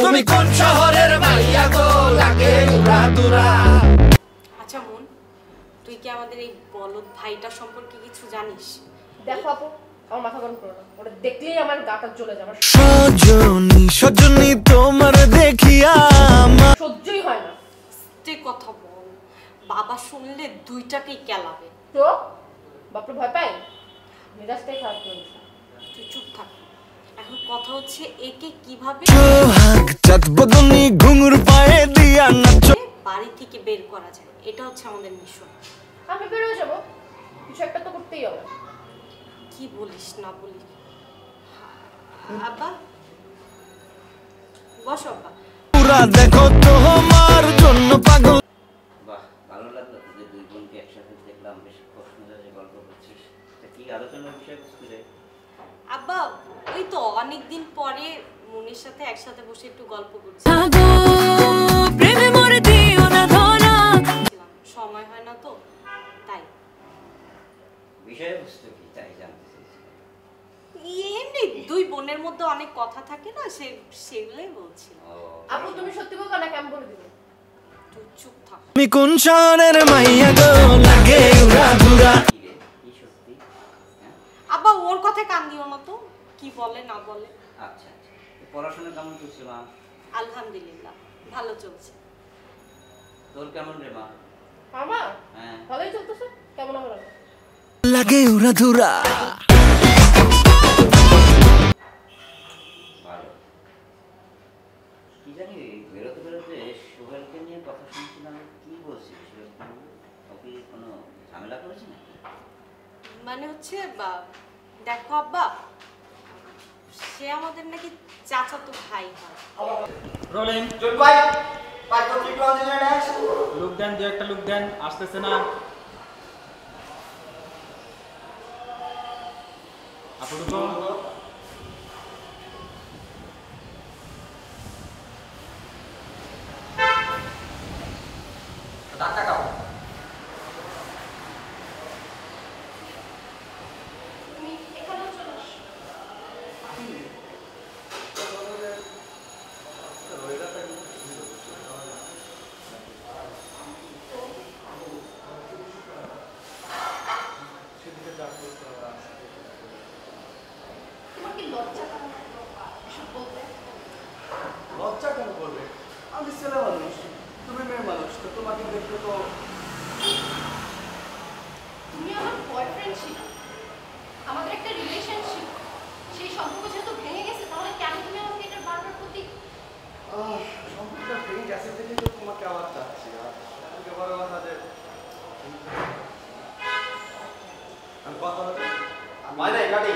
তুমি কোন শহরের মাইয়া গো লাগে উড়াদুরা। আচ্ছা মন, তুই কি আমাদের এই বলদ ভাইটা সম্পর্কে কিছু জানিস? দেখো আপু, আমার মাথা গরম করো না, ওটা দেখলেই আমার গাটা জ্বলে যাবে। সজনী সজনী তোমার দেখিয়া আমার সহ্যই হয় না। তুই কথা বল, বাবা শুনলে দুইটাকেই কেলাবে। তো বাপরে ভয় পাই, মেজাজটাই খারাপ করে দিচ্ছে। তুই চুপ থাক। এখন কথা হচ্ছে একে কিভাবে সোহাগ চাঁদ বদনী ঘুঙুর পায়ে দিয়া নাচ। বাড়ি থেকে বের করা যায়, এটা হচ্ছে আমাদের মিশন। আমি বেরোয় যাবো, কিছু একটা তো করতেই হবে। কি বলিস না বলিস। আব্বা বস আব্বা। পুরা দেখো তোমার জন্য পাগল। বাহ, ভালো লাগলো তোদের দুই বোনকে একসাথে দেখলাম, বেশ কক্সবাজারে গল্প করছিস। তা কি আলোচনার বিষয়বস্তু রে? আব্বা ওই তো অনেকদিন পরে মনির সাথে একসাথে বসে একটু গল্প করছি। সময় হয় না তো তাই। বিষয়বস্তু কি তাই জানতে চাইছিলাম। এমনি দুই বোনের মধ্যে অনেক কথা থাকে না, সেগুলোই বলছিলাম। ও, আপু তুমি সত্যি বলবা না কেমন করে দিবে? তুই চুপ থাক। তুমি কোন শহরের মাইয়া গো লাগে উড়াদুরা। কি রে, কি সত্যি? হ্যাঁ, আব্বা ওর কথায় কান দিও না তো, কি বলে না বলে। আচ্ছা আচ্ছা। তো পড়াশোনা কেমন চলছে মা? আলহামদুলিল্লাহ ভালো চলছে। তোর কেমন রে মা? আমার হ্যাঁ, ভালোই চলতেছে, কেমন হবে? লাগে উড়াদুরা। ভালো। কি জানি বেরোতে বেরোতে সোহেলকে নিয়ে কথা শুনছিলাম, কি বলছিস সোহেলকে নিয়ে? ও কি কোনো ঝামেলা করেছে নাকি? মানে হচ্ছে দেখো আব্বা, সে আমাদের নাকি চাচাতো ভাই হয়। রোলিং চল ভাই, পাঁচ তো ঠিক লঞ্চ এনে আসো। লুক দেন, দু একটা লুক দেন, আসতেছে না। আপুটুকু টাকা দাও। তুমি এখানেও চলে আসো। তোমার কি লজ্জা করে না এসব বলতে? লজ্জা কেন করবে? আমি ছেলে মানুষ, তুমি মেয়ে মানুষ, তো তোমাকে দেখলে তো তুমি আমার বয়ফ্রেন্ড ছিল, আমাদের একটা রিলেশনশিপ, সেই সম্পর্ক যেহেতু ভেঙে গেছে, তাহলে কেন তুমি আমাকে এটা বারবার প্রতি সম্পর্কটা ভেঙে গেছে দেখে তো তোমাকে আবার চাচ্ছি। আর সবথেকে বড় কথা যে আমি কথা বলতে মানে কাটি